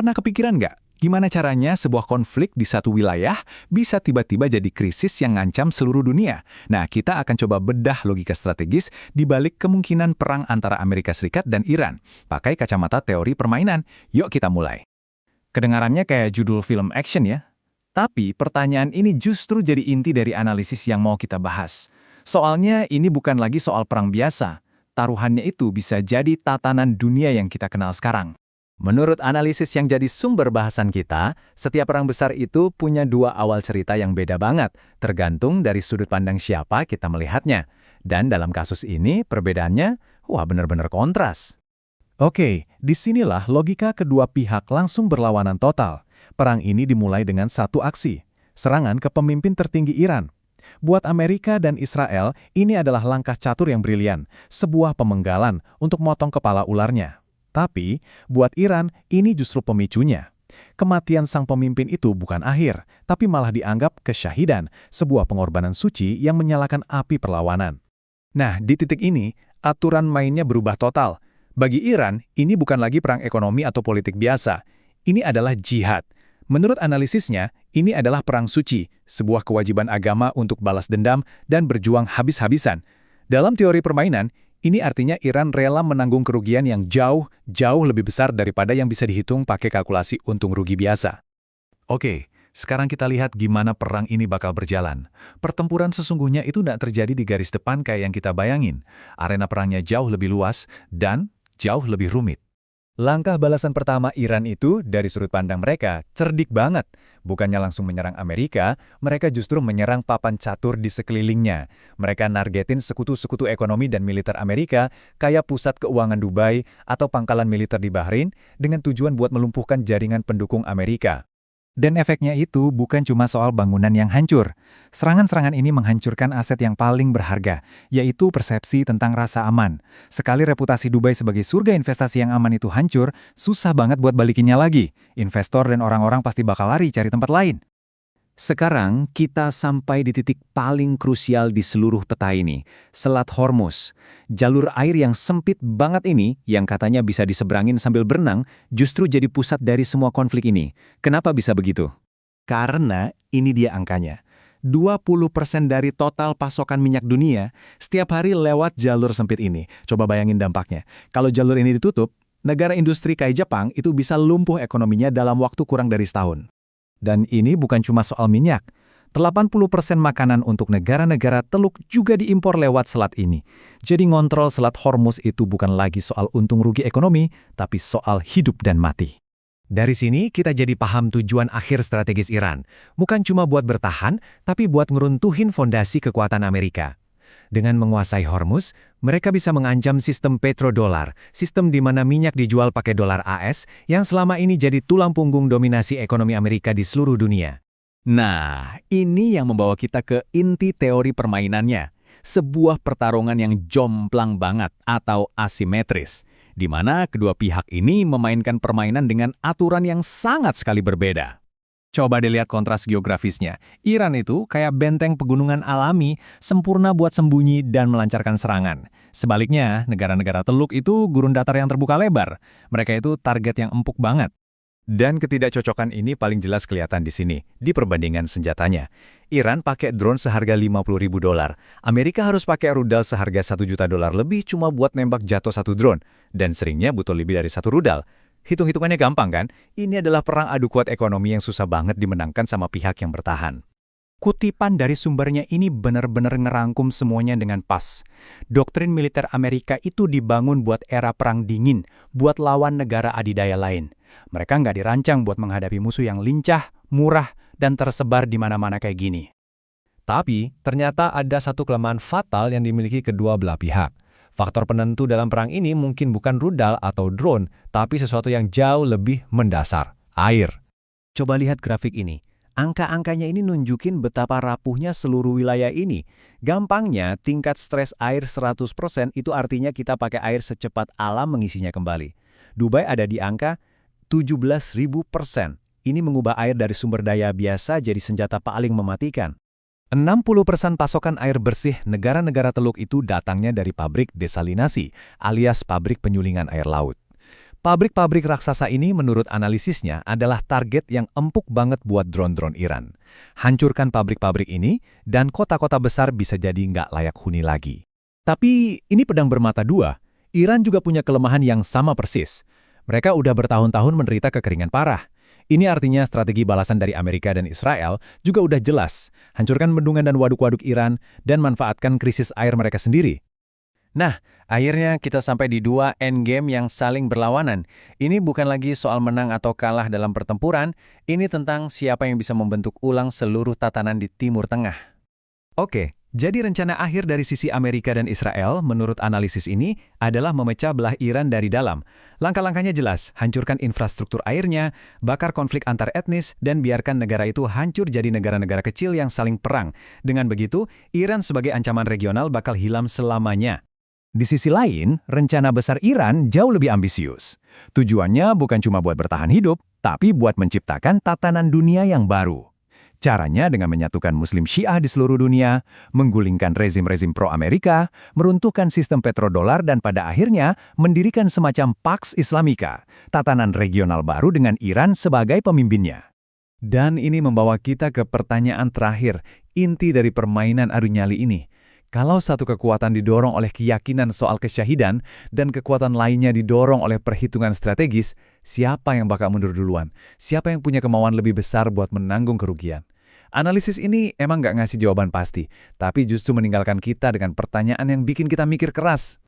Pernah kepikiran nggak? Gimana caranya sebuah konflik di satu wilayah bisa tiba-tiba jadi krisis yang ngancam seluruh dunia? Nah, kita akan coba bedah logika strategis di balik kemungkinan perang antara Amerika Serikat dan Iran. Pakai kacamata teori permainan. Yuk kita mulai. Kedengarannya kayak judul film action ya? Tapi pertanyaan ini justru jadi inti dari analisis yang mau kita bahas. Soalnya ini bukan lagi soal perang biasa. Taruhannya itu bisa jadi tatanan dunia yang kita kenal sekarang. Menurut analisis yang jadi sumber bahasan kita, setiap perang besar itu punya dua awal cerita yang beda banget, tergantung dari sudut pandang siapa kita melihatnya. Dan dalam kasus ini, perbedaannya, benar-benar kontras. Oke, disinilah logika kedua pihak langsung berlawanan total. Perang ini dimulai dengan satu aksi, serangan ke pemimpin tertinggi Iran. Buat Amerika dan Israel, ini adalah langkah catur yang brilian, sebuah pemenggalan untuk motong kepala ularnya. Tapi, buat Iran, ini justru pemicunya. Kematian sang pemimpin itu bukan akhir, tapi malah dianggap kesyahidan, sebuah pengorbanan suci yang menyalakan api perlawanan. Nah, di titik ini, aturan mainnya berubah total. Bagi Iran, ini bukan lagi perang ekonomi atau politik biasa. Ini adalah jihad. Menurut analisisnya, ini adalah perang suci, sebuah kewajiban agama untuk balas dendam dan berjuang habis-habisan. Dalam teori permainan, ini artinya Iran rela menanggung kerugian yang jauh lebih besar daripada yang bisa dihitung pakai kalkulasi untung rugi biasa. Oke, sekarang kita lihat gimana perang ini bakal berjalan. Pertempuran sesungguhnya itu tidak terjadi di garis depan kayak yang kita bayangin. Arena perangnya jauh lebih luas dan jauh lebih rumit. Langkah balasan pertama Iran itu, dari sudut pandang mereka, cerdik banget. Bukannya langsung menyerang Amerika, mereka justru menyerang papan catur di sekelilingnya. Mereka nargetin sekutu-sekutu ekonomi dan militer Amerika, kayak pusat keuangan Dubai atau pangkalan militer di Bahrain, dengan tujuan buat melumpuhkan jaringan pendukung Amerika. Dan efeknya itu bukan cuma soal bangunan yang hancur. Serangan-serangan ini menghancurkan aset yang paling berharga, yaitu persepsi tentang rasa aman. Sekali reputasi Dubai sebagai surga investasi yang aman itu hancur, susah banget buat balikinnya lagi. Investor dan orang-orang pasti bakal lari cari tempat lain. Sekarang kita sampai di titik paling krusial di seluruh peta ini, Selat Hormuz. Jalur air yang sempit banget ini, yang katanya bisa diseberangin sambil berenang, justru jadi pusat dari semua konflik ini. Kenapa bisa begitu? Karena ini dia angkanya. 20% dari total pasokan minyak dunia setiap hari lewat jalur sempit ini. Coba bayangin dampaknya. Kalau jalur ini ditutup, negara industri kayak Jepang itu bisa lumpuh ekonominya dalam waktu kurang dari setahun. Dan ini bukan cuma soal minyak. 80% makanan untuk negara-negara Teluk juga diimpor lewat selat ini. Jadi ngontrol Selat Hormuz itu bukan lagi soal untung rugi ekonomi, tapi soal hidup dan mati. Dari sini kita jadi paham tujuan akhir strategis Iran. Bukan cuma buat bertahan, tapi buat ngeruntuhin fondasi kekuatan Amerika. Dengan menguasai Hormuz, mereka bisa mengancam sistem petrodolar, sistem di mana minyak dijual pakai dolar AS yang selama ini jadi tulang punggung dominasi ekonomi Amerika di seluruh dunia. Nah, ini yang membawa kita ke inti teori permainannya. Sebuah pertarungan yang jomplang banget atau asimetris, di mana kedua pihak ini memainkan permainan dengan aturan yang sangat sekali berbeda. Coba dilihat kontras geografisnya. Iran itu kayak benteng pegunungan alami, sempurna buat sembunyi dan melancarkan serangan. Sebaliknya, negara-negara Teluk itu gurun datar yang terbuka lebar. Mereka itu target yang empuk banget. Dan ketidakcocokan ini paling jelas kelihatan di sini, di perbandingan senjatanya. Iran pakai drone seharga $50.000. Amerika harus pakai rudal seharga $1 juta lebih cuma buat nembak jatuh satu drone. Dan seringnya butuh lebih dari satu rudal. Hitung-hitungannya gampang kan? Ini adalah perang adu kuat ekonomi yang susah banget dimenangkan sama pihak yang bertahan. Kutipan dari sumbernya ini benar-benar ngerangkum semuanya dengan pas. Doktrin militer Amerika itu dibangun buat era perang dingin, buat lawan negara adidaya lain. Mereka nggak dirancang buat menghadapi musuh yang lincah, murah, dan tersebar di mana-mana kayak gini. Tapi, ternyata ada satu kelemahan fatal yang dimiliki kedua belah pihak. Faktor penentu dalam perang ini mungkin bukan rudal atau drone, tapi sesuatu yang jauh lebih mendasar, air. Coba lihat grafik ini. Angka-angkanya ini nunjukin betapa rapuhnya seluruh wilayah ini. Gampangnya, tingkat stres air 100% itu artinya kita pakai air secepat alam mengisinya kembali. Dubai ada di angka 17.000%. Ini mengubah air dari sumber daya biasa jadi senjata paling mematikan. 60% pasokan air bersih negara-negara Teluk itu datangnya dari pabrik desalinasi, alias pabrik penyulingan air laut. Pabrik-pabrik raksasa ini menurut analisisnya adalah target yang empuk banget buat drone-drone Iran. Hancurkan pabrik-pabrik ini, dan kota-kota besar bisa jadi nggak layak huni lagi. Tapi ini pedang bermata dua. Iran juga punya kelemahan yang sama persis. Mereka udah bertahun-tahun menderita kekeringan parah. Ini artinya strategi balasan dari Amerika dan Israel juga udah jelas. Hancurkan bendungan dan waduk-waduk Iran dan manfaatkan krisis air mereka sendiri. Nah, akhirnya kita sampai di dua endgame yang saling berlawanan. Ini bukan lagi soal menang atau kalah dalam pertempuran, ini tentang siapa yang bisa membentuk ulang seluruh tatanan di Timur Tengah. Oke, jadi rencana akhir dari sisi Amerika dan Israel menurut analisis ini adalah memecah belah Iran dari dalam. Langkah-langkahnya jelas, hancurkan infrastruktur airnya, bakar konflik antar etnis, dan biarkan negara itu hancur jadi negara-negara kecil yang saling perang. Dengan begitu, Iran sebagai ancaman regional bakal hilang selamanya. Di sisi lain, rencana besar Iran jauh lebih ambisius. Tujuannya bukan cuma buat bertahan hidup, tapi buat menciptakan tatanan dunia yang baru. Caranya dengan menyatukan Muslim Syiah di seluruh dunia, menggulingkan rezim-rezim pro-Amerika, meruntuhkan sistem petrodolar dan pada akhirnya mendirikan semacam Pax Islamica, tatanan regional baru dengan Iran sebagai pemimpinnya. Dan ini membawa kita ke pertanyaan terakhir, inti dari permainan adu nyali ini. Kalau satu kekuatan didorong oleh keyakinan soal kesyahidan dan kekuatan lainnya didorong oleh perhitungan strategis, siapa yang bakal mundur duluan? Siapa yang punya kemauan lebih besar buat menanggung kerugian? Analisis ini emang nggak ngasih jawaban pasti, tapi justru meninggalkan kita dengan pertanyaan yang bikin kita mikir keras.